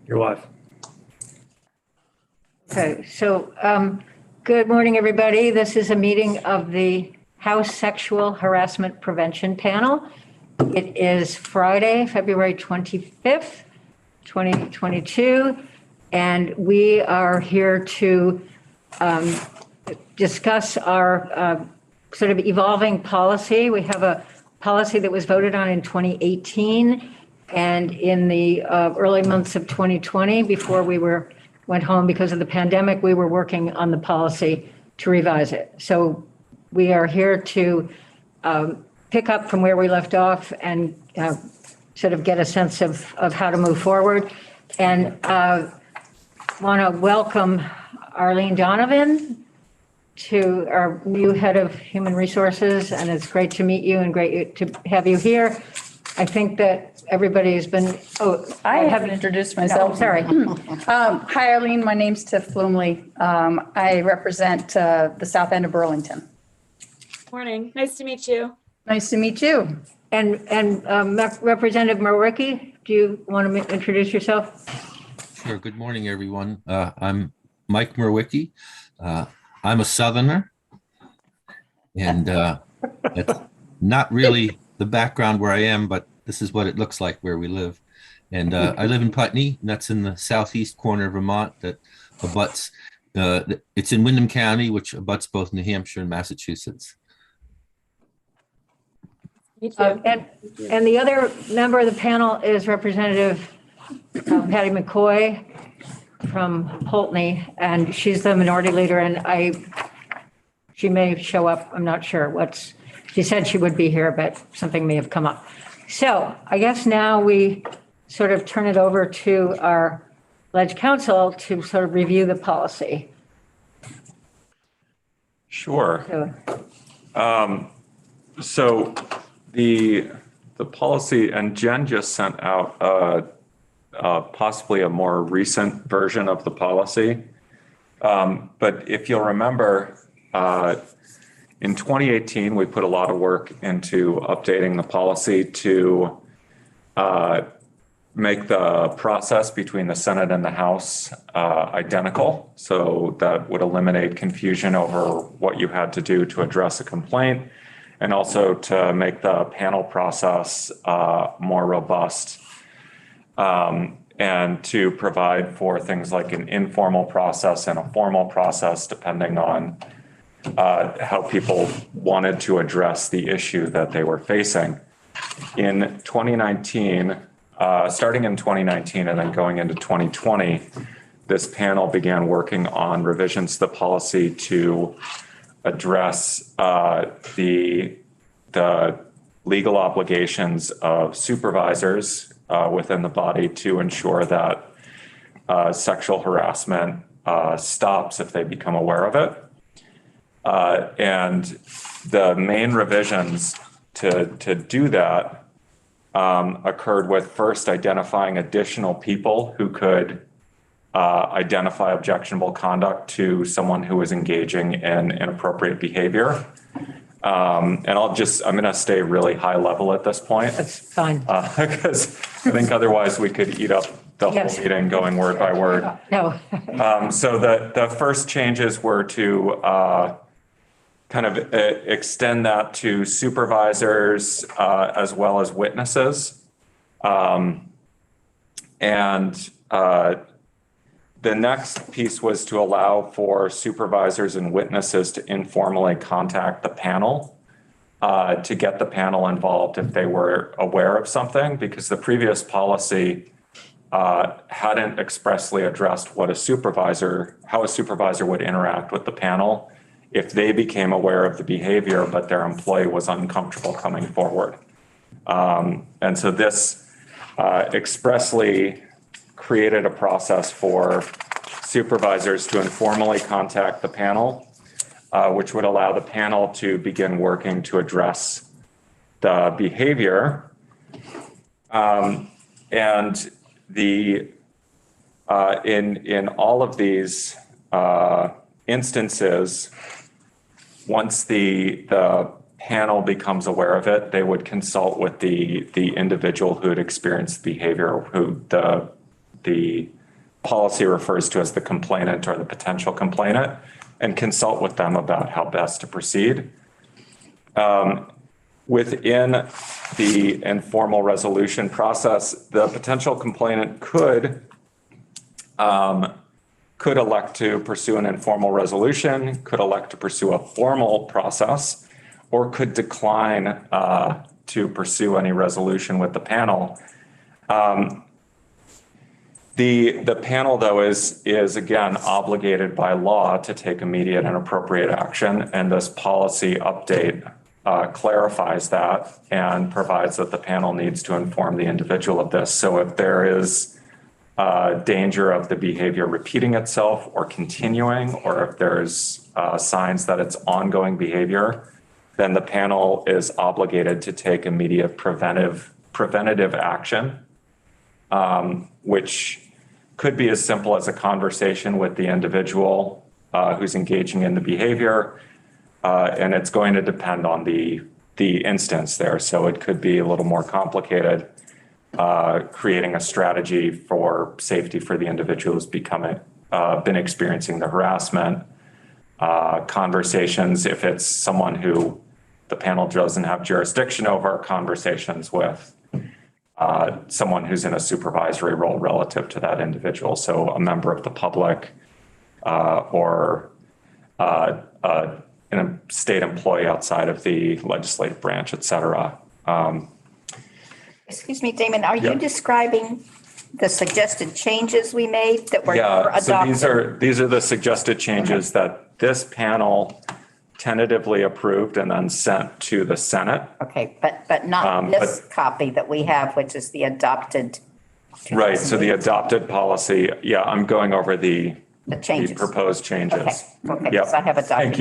You're live. Okay, so good morning, everybody. This is a meeting of the House Sexual Harassment Prevention Panel. It is Friday, February 25th, 2022, and we are here to discuss our sort of evolving policy. We have a policy that was voted on in 2018, and in the early months of 2020, before we went home because of the pandemic, we were working on the policy to revise it. So we are here to pick up from where we left off and sort of get a sense of how to move forward. And want to welcome Arlene Donovan to our new head of human resources. And it's great to meet you and great to have you here. I think that everybody has been, I haven't introduced myself. No, sorry. Hi, Arlene. My name's Tiff Flumley. I represent the South End of Burlington. Morning. Nice to meet you. Nice to meet you. And Representative Mirwicki, do you want to introduce yourself? Sure. Good morning, everyone. I'm Mike Mirwicki. I'm a Southerner, and it's not really the background where I am, but this is what it looks like where we live. And I live in Putney, and that's in the southeast corner of Vermont that abuts, it's in Windham County, which abuts both New Hampshire and Massachusetts. Me too. And the other member of the panel is Representative Patty McCoy from Pulteney, and she's the minority leader, and she may show up, I'm not sure she said she would be here, but something may have come up. So I guess now we sort of turn it over to our Ledge Council to sort of review the policy. Sure. So, So the policy, and Jen just sent out possibly a more recent version of the policy. But if you'll remember, in 2018, we put a lot of work into updating the policy to make the process between the Senate and the House identical. So that would eliminate confusion over what you had to do to address a complaint, and also to make the panel process more robust, and to provide for things like an informal process and a formal process, depending on how people wanted to address the issue that they were facing. In 2019, starting in 2019 and then going into 2020, this panel began working on revisions to the policy to address the legal obligations of supervisors within the body to ensure that sexual harassment stops if they become aware of it. And the main revisions to do that occurred with first identifying additional people who could identify objectionable conduct to someone who is engaging in inappropriate behavior. And I'm going to stay really high level at this point. that's fine. Because I think otherwise we could eat up the whole meeting going word by word. No. So the first changes were to kind of extend that to supervisors as well as witnesses. And the next piece was to allow for supervisors and witnesses to informally contact the panel to get the panel involved if they were aware of something, because the previous policy hadn't expressly addressed how a supervisor would interact with the panel if they became aware of the behavior, but their employee was uncomfortable coming forward. And so this expressly created a process for supervisors to informally contact the panel, which would allow the panel to begin working to address the behavior. And in all of these instances, once the panel becomes aware of it, they would consult with the individual who had experienced the behavior, who the policy refers to as the complainant or the potential complainant, and consult with them about how best to proceed. Within the informal resolution process, the potential complainant could elect to pursue an informal resolution, could elect to pursue a formal process, or could decline to pursue any resolution with the panel. The panel, though, is again obligated by law to take immediate and appropriate action, and this policy update clarifies that and provides that the panel needs to inform the individual of this. So if there is danger of the behavior repeating itself or continuing, or if there's signs that it's ongoing behavior, then the panel is obligated to take immediate preventative action, which could be as simple as a conversation with the individual who's engaging in the behavior. And it's going to depend on the instance there. So it could be a little more complicated, creating a strategy for safety for the individual who's been experiencing the harassment. Conversations, if it's someone who the panel doesn't have jurisdiction over, conversations with someone who's in a supervisory role relative to that individual. So a member of the public or in a state employee outside of the legislative branch, et cetera. Excuse me, Damon, are Yeah. you describing the suggested changes we made that were Yeah, so adopted? these are the suggested changes that this panel tentatively approved and then sent to the Senate. Okay, but not this copy that we have, which is the adopted. Right, so the adopted policy, yeah, I'm going over the changes. proposed changes. Okay, Yep. because I have a document.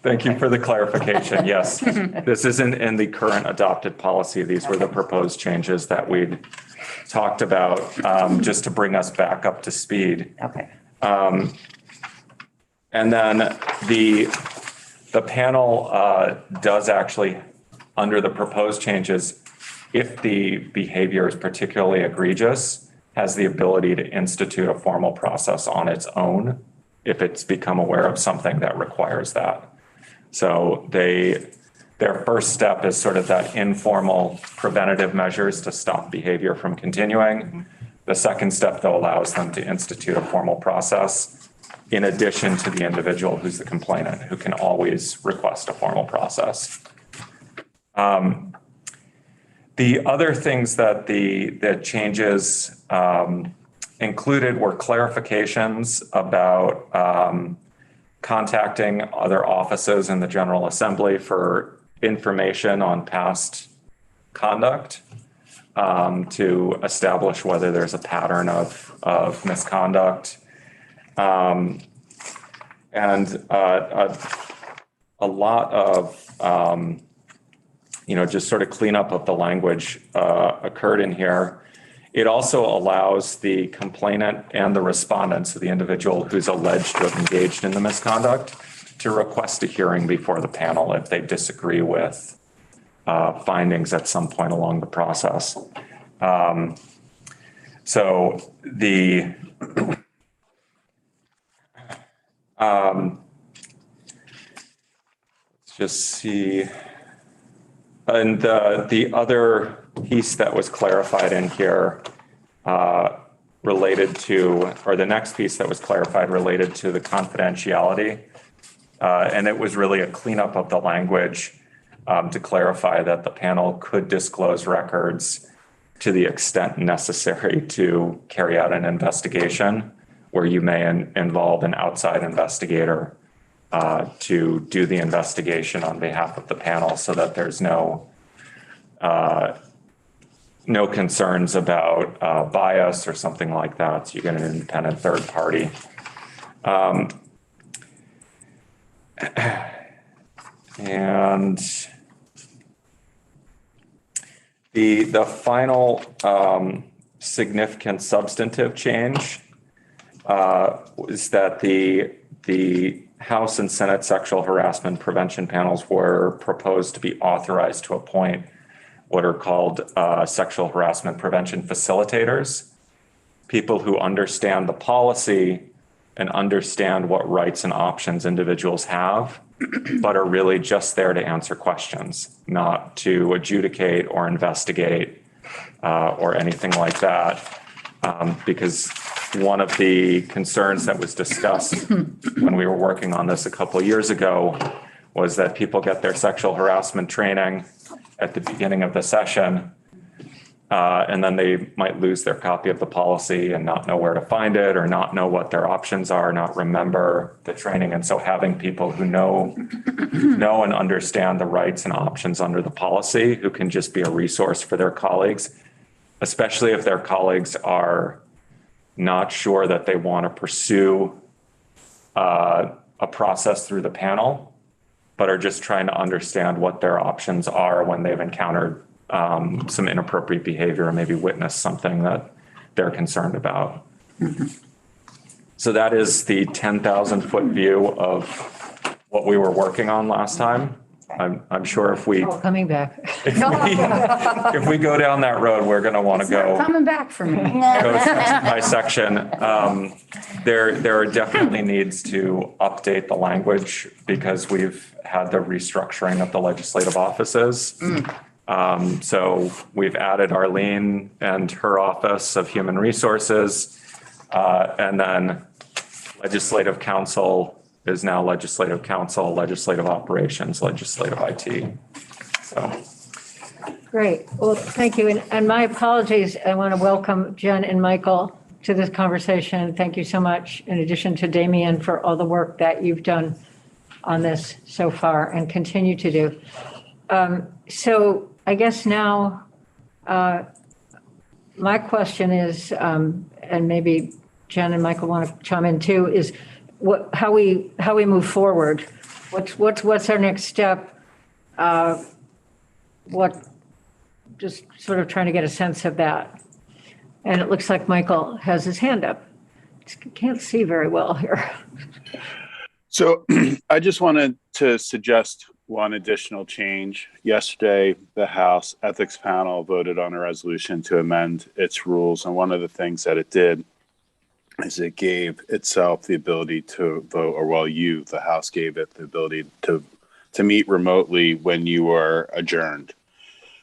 Thank you for the clarification. Yes, this isn't in the current adopted policy. These were the proposed changes that we'd talked about, just to bring us back up to speed. Okay. And then the panel does actually, under the proposed changes, if the behavior is particularly egregious, has the ability to institute a formal process on its own if it's become aware of something that requires that. So their first step is sort of that informal preventative measures to stop behavior from continuing. The second step, though, allows them to institute a formal process in addition to the individual who's the complainant, who can always request a formal process. The other things that the changes included were clarifications about contacting other offices in the General Assembly for information on past conduct, to establish whether there's a pattern of misconduct. And a lot of, just sort of cleanup of the language occurred in here. It also allows the complainant and the respondent, so the individual who's alleged to have engaged in the misconduct, to request a hearing before the panel if they disagree with findings at some point along the process. So the let's just see. And the other piece that was clarified in here related to, or the next piece that was clarified related to the confidentiality. And it was really a cleanup of the language to clarify that the panel could disclose records to the extent necessary to carry out an investigation, where you may involve an outside investigator to do the investigation on behalf of the panel, so that there's no concerns about bias or something like that. So you get an independent third party. And the final significant substantive change was that the House and Senate sexual harassment prevention panels were proposed to be authorized to appoint what are called sexual harassment prevention facilitators. people who understand the policy and understand what rights and options individuals have, but are really just there to answer questions, not to adjudicate or investigate or anything like that. Because one of the concerns that was discussed when we were working on this a couple of years ago was that people get their sexual harassment training at the beginning of the session, and then they might lose their copy of the policy and not know where to find it or not know what their options are, not remember the training. And so having people who know and understand the rights and options under the policy, who can just be a resource for their colleagues, especially if their colleagues are not sure that they want to pursue a process through the panel, but are just trying to understand what their options are when they've encountered some inappropriate behavior or maybe witnessed something that they're concerned about. So that is the 10,000-foot view of what we were working on last time. I'm sure if we Coming back. if we go down that road, we're going to want to go Coming back for me. go section by section. There are definitely needs to update the language because we've had the restructuring of the legislative offices. So we've added Arlene and her Office of Human Resources, and then Legislative Council is now Legislative Council, Legislative Operations, Legislative IT. So. Great. Well, thank you. And my apologies. I want to welcome Jen and Michael to this conversation. Thank you so much, in addition to Damien, for all the work that you've done on this so far and continue to do. So I guess now my question is, and maybe Jen and Michael want to chime in too, is how we move forward. What's our next step? Just sort of trying to get a sense of that. And it looks like Michael has his hand up. Can't see very well here. So I just wanted to suggest one additional change. Yesterday, the House Ethics Panel voted on a resolution to amend its rules. And one of the things that it did is it gave itself the ability to vote, or well, the House gave it the ability to meet remotely when you are adjourned.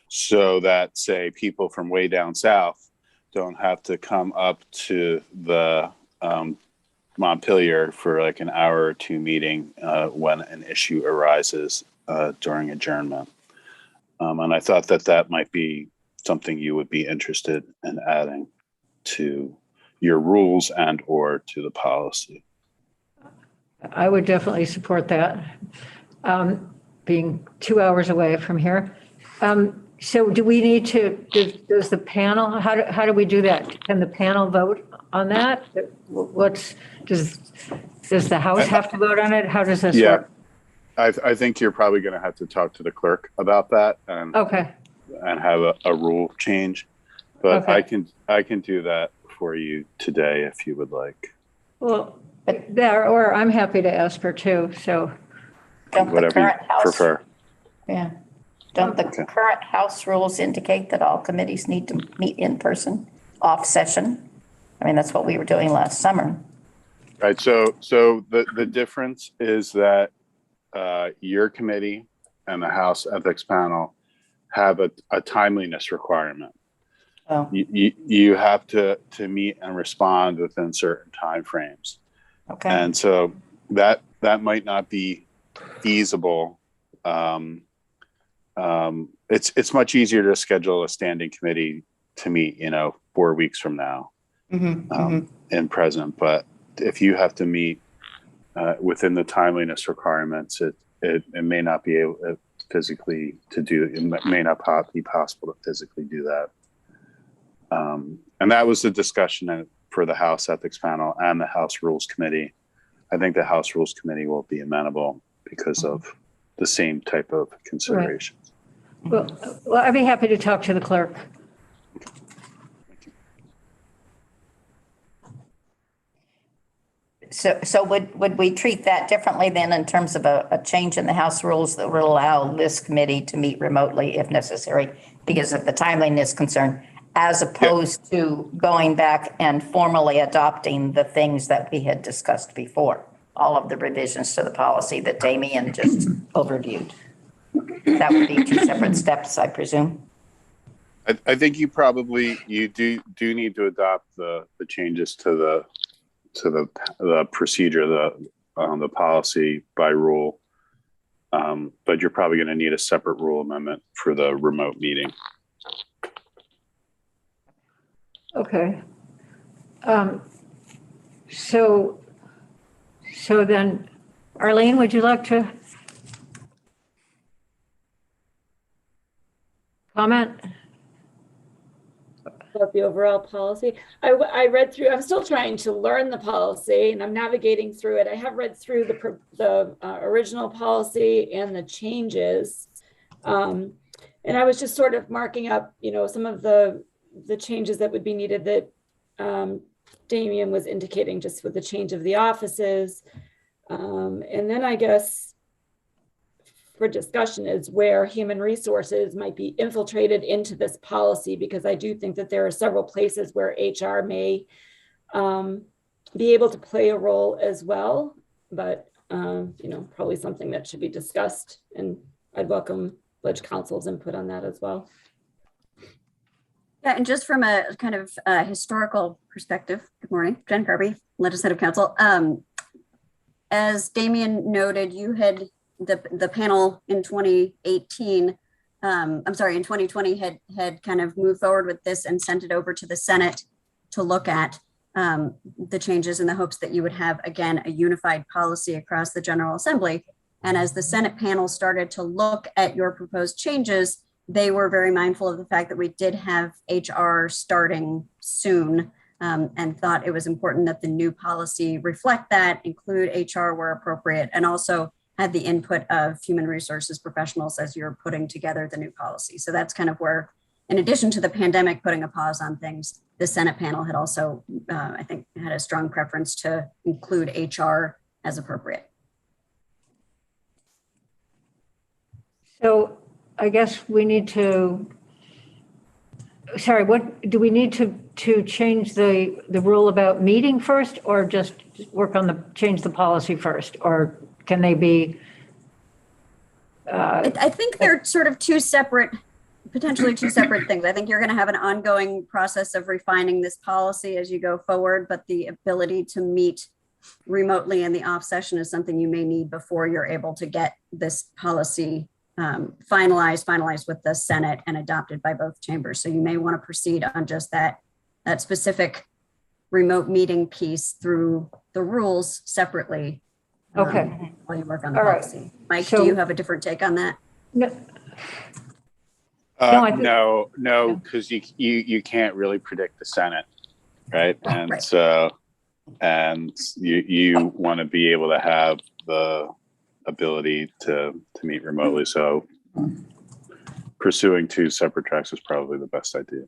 So that, say, people from way down south don't have to come up to the Montpelier for like an hour or two meeting when an issue arises during adjournment. And I thought that might be something you would be interested in adding to your rules and or to the policy. I would definitely support that, being 2 hours away from here. So do we need to, does the panel, how do we do that? Can the panel vote on that? Does the House have to vote on it? How does this work? I think you're probably going to have to talk to the clerk about that and have a rule change, but okay. I can do that for you today if you would like. Well, or I'm happy to ask her too. So whatever you prefer. Yeah. Don't the current House rules indicate that all committees need to meet in person, off session? I mean, that's what we were doing last summer. Right. So the difference is that your committee and the House Ethics Panel have a timeliness requirement. Oh. You have to meet and respond within certain timeframes. Okay. And so that might not be feasible. It's much easier to schedule a standing committee to meet, 4 weeks from now in present. But if you have to meet within the timeliness requirements, it may not be able physically to do. It may not be possible to physically do that. And that was the discussion for the House Ethics Panel and the House Rules Committee. I think the House Rules Committee will be amenable because of the same type of considerations. Right. Well, I'd be happy to talk to the clerk. So would we treat that differently then in terms of a change in the House rules that would allow this committee to meet remotely if necessary because of the timeliness concern as opposed to going back and formally adopting the things that we had discussed before, all of the revisions to the policy that Damien just overviewed. That would be two separate steps, I presume. I think you do need to adopt the changes to the procedure, the policy by rule. But you're probably going to need a separate rule amendment for the remote meeting. Okay. So then, Arlene, would you like to comment? About the overall policy. I read through, I'm still trying to learn the policy and I'm navigating through it. I have read through the original policy and the changes. And I was just sort of marking up, some of the changes that would be needed that Damien was indicating just with the change of the offices. And then I guess for discussion is where human resources might be infiltrated into this policy, because I do think that there are several places where HR may be able to play a role as well, but probably something that should be discussed, and I'd welcome Ledge Council's input on that as well. Yeah, and just from a kind of historical perspective, good morning, Jen Kirby, Legislative Council. As Damien noted, you had the panel in 2018, in 2020 had kind of moved forward with this and sent it over to the Senate to look at the changes in the hopes that you would have, again, a unified policy across the General Assembly. And as the Senate panel started to look at your proposed changes, they were very mindful of the fact that we did have HR starting soon, and thought it was important that the new policy reflect that, include HR where appropriate, and also had the input of human resources professionals as you're putting together the new policy. So that's kind of where, in addition to the pandemic putting a pause on things, the Senate panel had also, I think, had a strong preference to include HR as appropriate. So I guess we need to, what do we need to change the rule about meeting first, or just work on change the policy first, or can they be? I think they're sort of potentially two separate things. I think you're going to have an ongoing process of refining this policy as you go forward, but the ability to meet remotely in the off session is something you may need before you're able to get this policy finalized with the Senate and adopted by both chambers. So you may want to proceed on just that specific remote meeting piece through the rules separately. Okay. While you work on the All right. policy. Mike, So- do you have a different take on that? No, because you can't really predict the Senate, right? And Right. so, and you want to be able to have the ability to meet remotely. So pursuing two separate tracks is probably the best idea.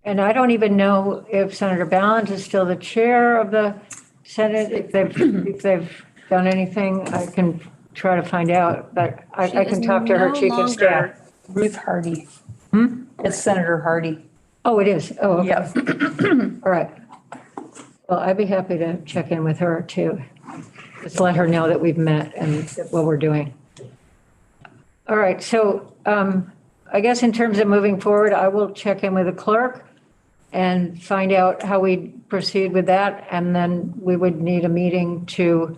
And I don't even know if Senator Ballant is still the chair of the Senate. If they've done anything, I can try to find out, but I can talk to her chief of staff. Ruth Hardy. Hmm? It's Senator Hardy. Oh, it is. Oh, okay. Yep. All right. Well, I'd be happy to check in with her too. Just let her know that we've met and what we're doing. All right. So I guess in terms of moving forward, I will check in with the clerk and find out how we proceed with that. And then we would need a meeting to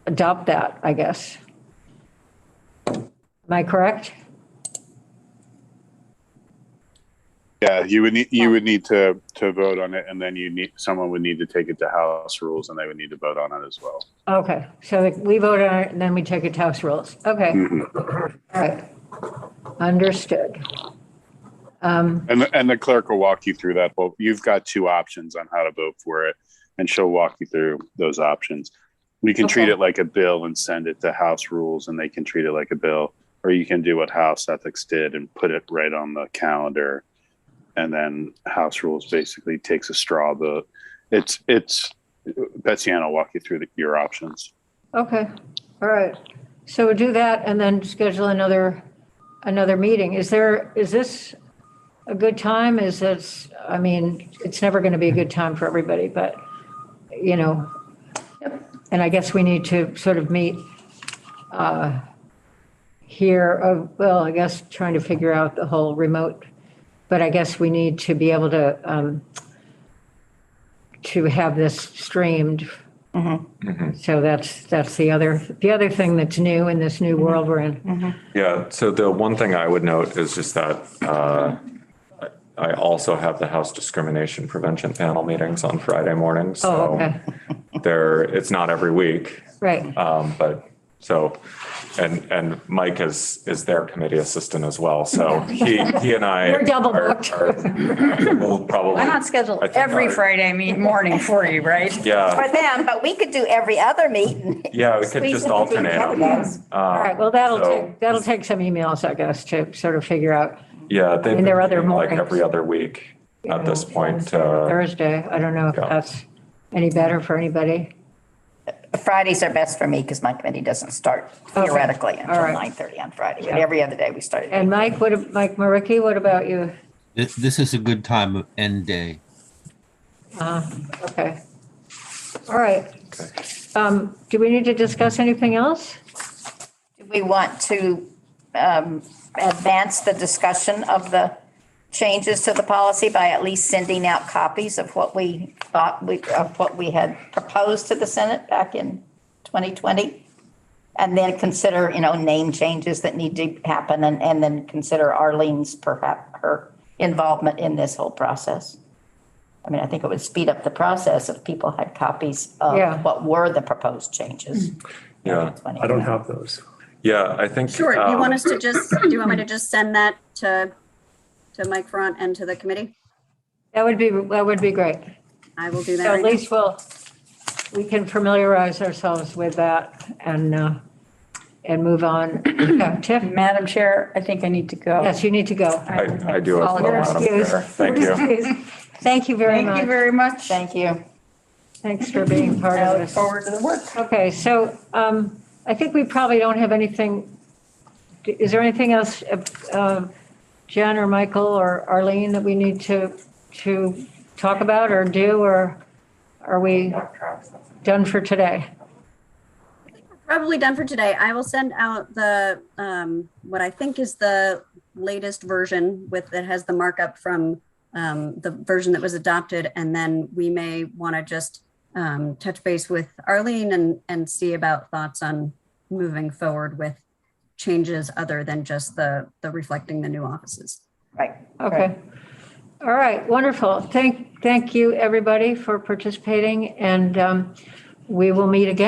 adopt that, I guess. Am I correct? Yeah, you would need to vote on it, and then someone would need to take it to House Rules, and they would need to vote on it as well. Okay, so we vote on it and then we take it to House Rules. Okay, Mhm. all right. Understood. And the clerk will walk you through that. Well, you've got two options on how to vote for it, and she'll walk you through those options. We can treat Okay. it like a bill and send it to House Rules, and they can treat it like a bill, or you can do what House Ethics did and put it right on the calendar. And then House Rules basically takes a straw vote. It's Betsy Ann will walk you through your options. Okay, all right. So we'll do that and then schedule another another meeting. Is this a good time? Is this, I mean, it's never going to be a good time for everybody, but, you know, and I guess we need to sort of meet here, well, I guess trying to figure out the whole remote, but I guess we need to be able to have this streamed. So that's the other thing that's new in this new world we're in. Yeah, so the one thing I would note is just that I also have the House Discrimination Prevention Panel meetings on Friday mornings. Oh, okay. So it's not every week. Right. But so, and Mike is their committee assistant as well. So he and I. We're double booked. We'll probably. Why not schedule I think every Friday morning for you, right? Yeah, For them, but we could do every other meeting. yeah, we could Squeeze just it between alternate them. candidates. All right, well, that'll so- take some emails, I guess, to sort of figure out Yeah, they've mean, there are been other meeting like mornings. every other week at this point. Thursday. I don't know if Yeah. that's any better for anybody. Fridays are best for me because my committee doesn't start theoretically until All right. 9:30 on Friday, but every other day we start at And Mike Mirwicki, what about you? This is a good time of end day. Okay. All right. Do we need to discuss anything else? Do we want to advance the discussion of the changes to the policy by at least sending out copies of what we thought of what we had proposed to the Senate back in 2020? And then consider, name changes that need to happen and then consider Arlene's, perhaps her involvement in this whole process. I mean, I think it would speed up the process if people had copies Yeah. of what were the proposed changes. Yeah, I don't have those. yeah, I think. Sure. Do you want us to do you want me to just send that to Mike Front and to the committee? That would be great. I will do that So right at now. least we can familiarize ourselves with that and move on. Yeah, Tiff? Madam Chair, I think I need to go. Yes, you need to go. I do as well, Madam Excuse. Chair. Thank you. Thank you very Thank you much. very much. Thank you. Thanks for being part I of look this. forward to the work. Okay, so I think we probably don't have anything. Is there anything else, Jen or Michael or Arlene, that we need to talk about or do, or are we done for today? Probably done for today. I will send out the what I think is the latest version that has the markup from the version that was adopted, and then we may want to just touch base with Arlene and see about thoughts on moving forward with changes other than just the reflecting the new offices. Right. Okay. All right, wonderful. Thank you, everybody, for participating, and we will meet again.